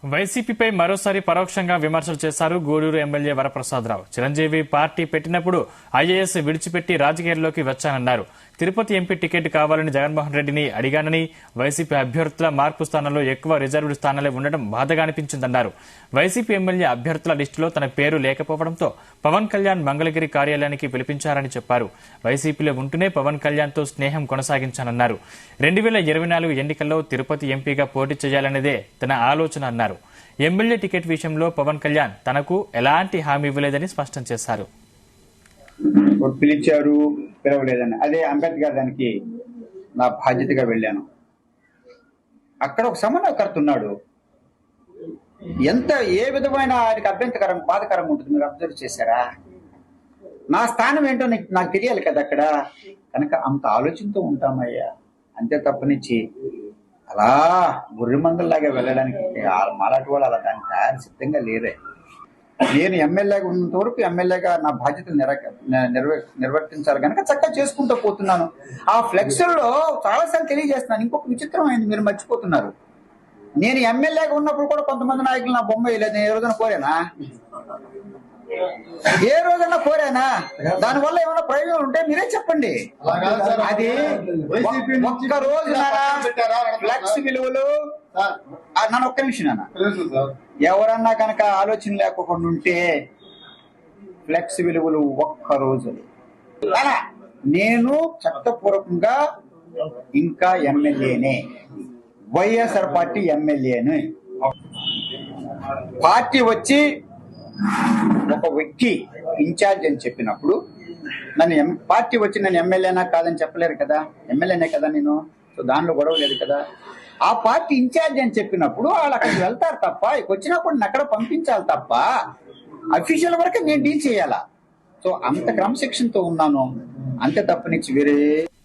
వైసీపీపై మరోసారి పరోక్షంగా విమర్శలు చేశారు గూడూరు ఎమ్మెల్యే వరప్రసాదరావు. చిరంజీవి పార్టీ పెట్టినప్పుడు ఐఏఎస్ విడిచిపెట్టి రాజకీయాల్లోకి వచ్చానన్నారు. తిరుపతి ఎంపీ టికెట్ కావాలని జగన్మోహన్ రెడ్డిని అడిగానని, వైసీపీ అభ్యర్థుల మార్పు స్థానంలో ఎక్కువ రిజర్వ్డ్ స్థానాలే ఉండడం బాధగా అనిపించిందన్నారు. వైసీపీ ఎమ్మెల్యే అభ్యర్థుల లిస్టులో తన పేరు లేకపోవడంతో పవన్ కళ్యాణ్ మంగళగిరి కార్యాలయానికి పిలిపించారని చెప్పారు. వైసీపీలో ఉంటూనే పవన్ కళ్యాణ్ తో స్నేహం కొనసాగించానన్నారు. 2024 ఎన్నికల్లో తిరుపతి ఎంపీగా పోటీ చేయాలనేదే తన ఆలోచన అన్నారు. ఎమ్మెల్యే టికెట్ విషయంలో పవన్ కళ్యాణ్ తనకు ఎలాంటి హామీ ఇవ్వలేదని స్పష్టం చేశారు. పిలిచారు, పిలవలేదని అదే అంబేద్కర్ దానికి నా బాధ్యతగా వెళ్ళాను. అక్కడ ఒక సమన్వయకర్త ఉన్నాడు. ఏ విధమైన ఆయనకి అభ్యంతకరం బాధకరం ఉంటుంది మీరు అబ్జర్వ్ చేశారా? నా స్థానం ఏంటో నాకు తెలియాలి కదా అక్కడ. కనుక అంత ఆలోచనతో ఉంటామయ్యా, అంతే తప్పనిచ్చి అలా గుర్రెమందల్లాగా వెళ్ళడానికి మాలాంటి వాళ్ళు అలా దానికి తయారు సిద్ధంగా లేరే. నేను ఎమ్మెల్యేగా ఉన్నంత వరకు ఎమ్మెల్యేగా నా బాధ్యతలు నిర్వర్తించాలి కనుక చక్కగా చేసుకుంటూ పోతున్నాను. ఆ ఫ్లెక్స్లో చాలాసార్లు తెలియజేస్తున్నాను. ఇంకొక విచిత్రం అయింది, మీరు మర్చిపోతున్నారు. నేను ఎమ్మెల్యేగా ఉన్నప్పుడు కూడా కొంతమంది నాయకులు నా బొమ్మ వేయలేదు. నేను ఏ రోజున కోరానా? దానివల్ల ఏమైనా ప్రయోజనం ఉంటే మీరే చెప్పండి. అది ఒక్క రోజు ఫ్లెక్స్ విలువలు నన్ను ఒక్క నిమిషం అన్న, ఎవరన్నా కనుక ఆలోచన లేకుండా ఉంటే ఫ్లెక్స్ విలువలు ఒక్క రోజు నేను చట్టపూర్వకంగా ఇంకా ఎమ్మెల్యేనే, వైఎస్ఆర్ పార్టీ ఎమ్మెల్యేనే. పార్టీ వచ్చి ఒక వ్యక్తి ఇన్ఛార్జ్ అని చెప్పినప్పుడు పార్టీ వచ్చి నన్ను ఎమ్మెల్యేనా కాదని చెప్పలేరు కదా, ఎమ్మెల్యేనే కదా నేను. సో దానిలో గొడవ లేదు కదా. ఆ పార్టీ ఇన్ఛార్జ్ అని చెప్పినప్పుడు వాళ్ళు అక్కడికి వెళ్తారు తప్ప, వచ్చినప్పుడు అక్కడ పంపించాలి తప్ప అఫీషియల్ వరకు నేను డీల్ చేయాలా. సో అంత క్రమశిక్షణతో ఉన్నాను, అంతే తప్పనిచ్చి వేరే